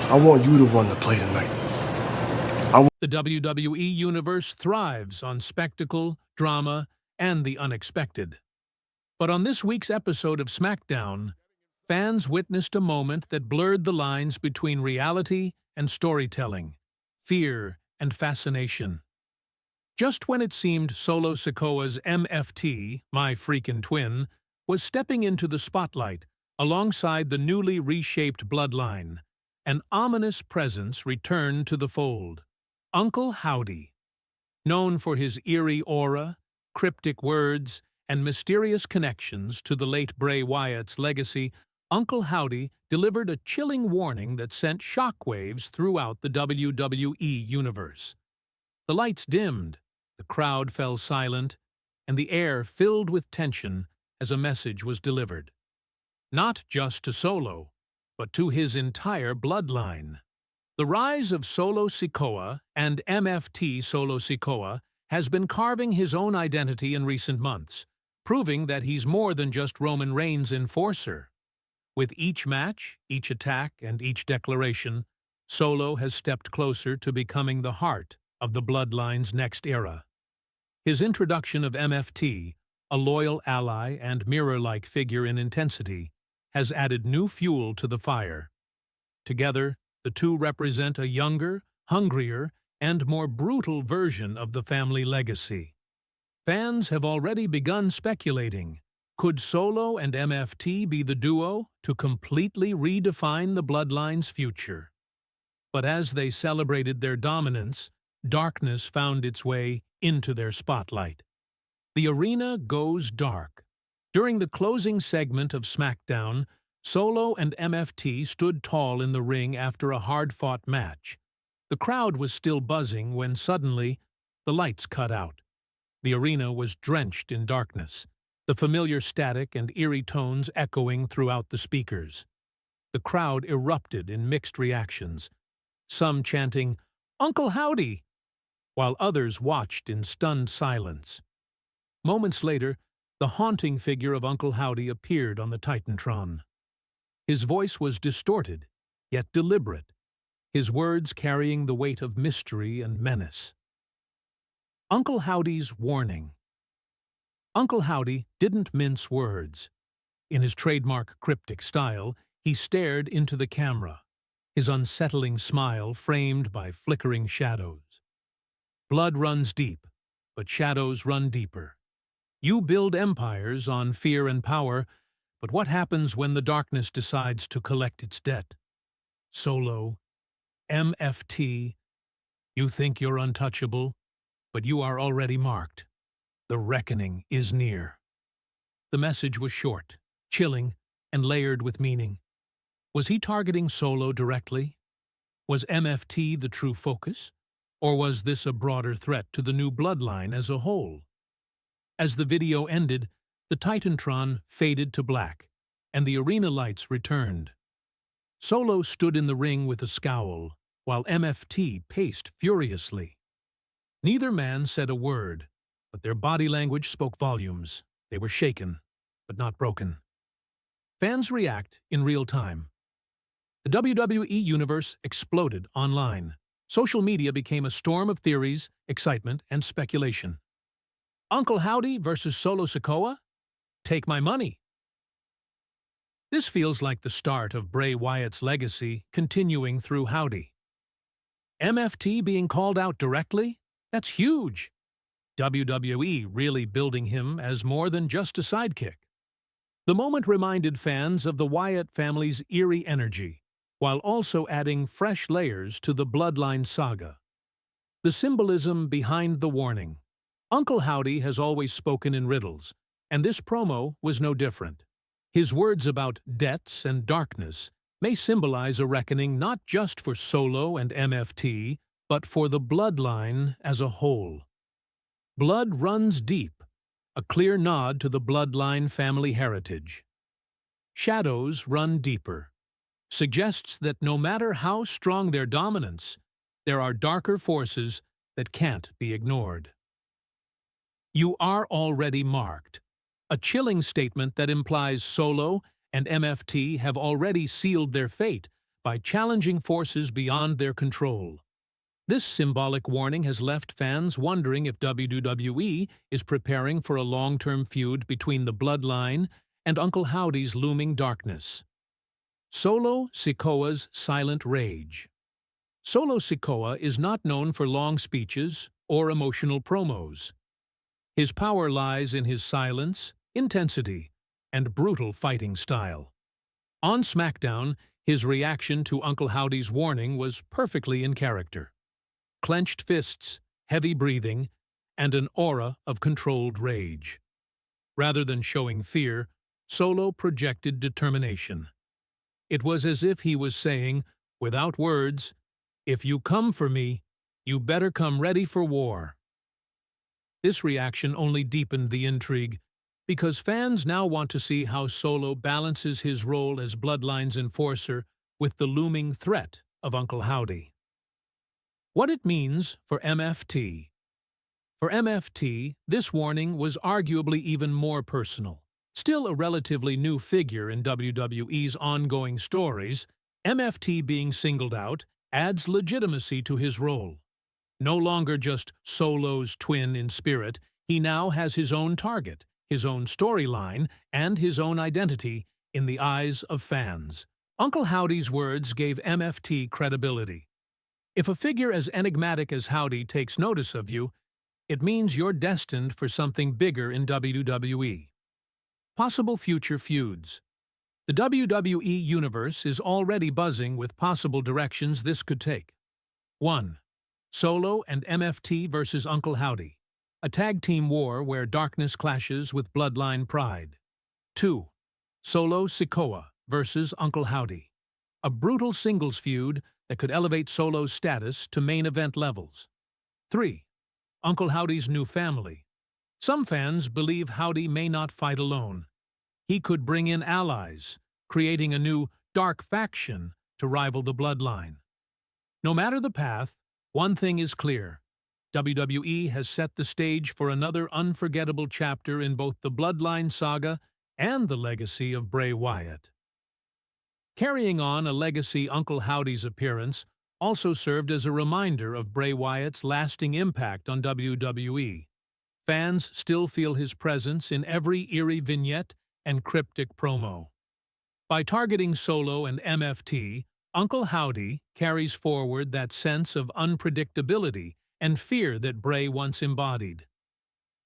I want you to run the play tonight. The WWE Universe thrives on spectacle, drama, and the unexpected. But on this week's episode of SmackDown, fans witnessed a moment that blurred the lines between reality and storytelling, fear and fascination. Just when it seemed Solo Sikoa's MFT, my freakin' twin, was stepping into the spotlight alongside the newly reshaped Bloodline, an ominous presence returned to the fold. Uncle Howdy. Known for his eerie aura, cryptic words, and mysterious connections to the late Bray Wyatt's legacy, Uncle Howdy delivered a chilling warning that sent shockwaves throughout the WWE Universe. The lights dimmed, the crowd fell silent, and the air filled with tension as a message was delivered. Not just to Solo, but to his entire bloodline. The rise of Solo Sikoa and MFT Solo Sikoa has been carving his own identity in recent months, proving that he's more than just Roman Reigns' enforcer. With each match, each attack, and each declaration, Solo has stepped closer to becoming the heart of the Bloodline's next era. His introduction of MFT, a loyal ally and mirror-like figure in intensity, has added new fuel to the fire. Together, the two represent a younger, hungrier, and more brutal version of the family legacy. Fans have already begun speculating. Could Solo and MFT be the duo to completely redefine the Bloodline's future? But as they celebrated their dominance, darkness found its way into their spotlight. The arena goes dark. During the closing segment of SmackDown, Solo and MFT stood tall in the ring after a hard-fought match. The crowd was still buzzing when suddenly the lights cut out. The arena was drenched in darkness, the familiar static and eerie tones echoing throughout the speakers. The crowd erupted in mixed reactions, some chanting, "Uncle Howdy!" while others watched in stunned silence. Moments later, the haunting figure of Uncle Howdy appeared on the Titantron. His voice was distorted, yet deliberate, his words carrying the weight of mystery and menace. Uncle Howdy's warning. Uncle Howdy didn't mince words. In his trademark cryptic style, he stared into the camera, his unsettling smile framed by flickering shadows. Blood runs deep, but shadows run deeper. You build empires on fear and power, but what happens when the darkness decides to collect its debt? Solo, MFT, you think you're untouchable, but you are already marked. The reckoning is near. The message was short, chilling, and layered with meaning. Was he targeting Solo directly? Was MFT the true focus? Or was this a broader threat to the new bloodline as a whole? As the video ended, the Titantron faded to black, and the arena lights returned. Solo stood in the ring with a scowl, while MFT paced furiously. Neither man said a word, but their body language spoke volumes. They were shaken, but not broken. Fans react in real time. The WWE Universe exploded online. Social media became a storm of theories, excitement, and speculation. Uncle Howdy versus Solo Sikoa? Take my money. This feels like the start of Bray Wyatt's legacy continuing through Howdy. MFT being called out directly? That's huge. WWE really building him as more than just a sidekick. The moment reminded fans of the Wyatt family's eerie energy, while also adding fresh layers to the Bloodline saga. The symbolism behind the warning. Uncle Howdy has always spoken in riddles, and this promo was no different. His words about debts and darkness may symbolize a reckoning not just for Solo and MFT, but for the Bloodline as a whole. Blood runs deep, a clear nod to the Bloodline family heritage. Shadows run deeper, suggests that no matter how strong their dominance, there are darker forces that can't be ignored. You are already marked, a chilling statement that implies Solo and MFT have already sealed their fate, by challenging forces beyond their control. This symbolic warning has left fans wondering if WWE is preparing for a long-term feud between the Bloodline and Uncle Howdy's looming darkness. Solo Sikoa's silent rage. Solo Sikoa is not known for long speeches or emotional promos. His power lies in his silence, intensity, and brutal fighting style. On SmackDown, his reaction to Uncle Howdy's warning was perfectly in character. Clenched fists, heavy breathing, and an aura of controlled rage. Rather than showing fear, Solo projected determination. It was as if he was saying, without words, "If you come for me, you better come ready for war." This reaction only deepened the intrigue, because fans now want to see how Solo balances his role as Bloodline's enforcer with the looming threat of Uncle Howdy. What it means for MFT. For MFT, this warning was arguably even more personal. Still a relatively new figure in WWE's ongoing stories, MFT being singled out adds legitimacy to his role. No longer just Solo's twin in spirit, he now has his own target, his own storyline, and his own identity in the eyes of fans. Uncle Howdy's words gave MFT credibility. If a figure as enigmatic as Howdy takes notice of you, it means you're destined for something bigger in WWE. Possible future feuds. The WWE Universe is already buzzing with possible directions this could take. 1. Solo and MFT versus Uncle Howdy, a tag team war where darkness clashes with Bloodline pride. 2. Solo Sikoa versus Uncle Howdy, a brutal singles feud that could elevate Solo's status to main event levels. 3. Uncle Howdy's new family. Some fans believe Howdy may not fight alone. He could bring in allies, creating a new dark faction to rival the Bloodline. No matter the path, one thing is clear. WWE has set the stage for another unforgettable chapter in both the Bloodline saga and the legacy of Bray Wyatt. Carrying on a legacy, Uncle Howdy's appearance also served as a reminder of Bray Wyatt's lasting impact on WWE. Fans still feel his presence in every eerie vignette and cryptic promo. By targeting Solo and MFT, Uncle Howdy carries forward that sense of unpredictability and fear that Bray once embodied.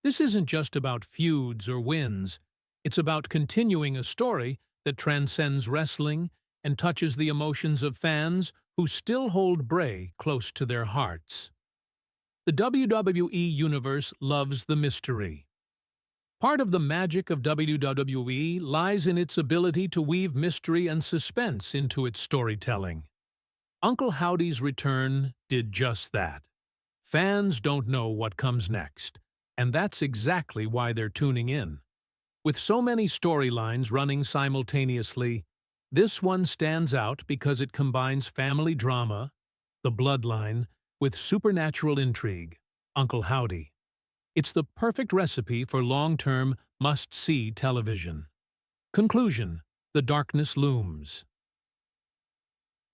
This isn't just about feuds or wins, it's about continuing a story that transcends wrestling and touches the emotions of fans who still hold Bray close to their hearts. The WWE Universe loves the mystery. Part of the magic of WWE lies in its ability to weave mystery and suspense into its storytelling. Uncle Howdy's return did just that. Fans don't know what comes next, and that's exactly why they're tuning in. With so many storylines running simultaneously, this one stands out because it combines family drama, the Bloodline, with supernatural intrigue, Uncle Howdy. It's the perfect recipe for long-term, must-see television. Conclusion: the darkness looms.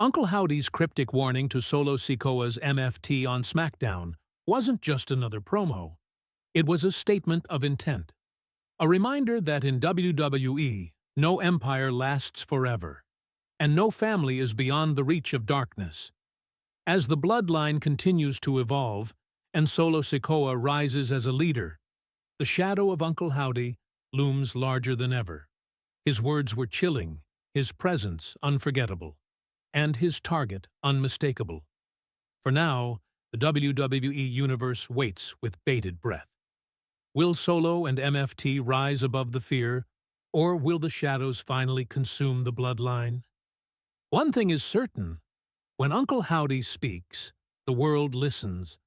Uncle Howdy's cryptic warning to Solo Sikoa's MFT on SmackDown wasn't just another promo. It was a statement of intent. A reminder that in WWE, no empire lasts forever, and no family is beyond the reach of darkness. As the Bloodline continues to evolve, and Solo Sikoa rises as a leader, the shadow of Uncle Howdy looms larger than ever. His words were chilling, his presence unforgettable, and his target unmistakable. For now, the WWE Universe waits with bated breath. Will Solo and MFT rise above the fear, or will the shadows finally consume the Bloodline? One thing is certain: when Uncle Howdy speaks, the world listens,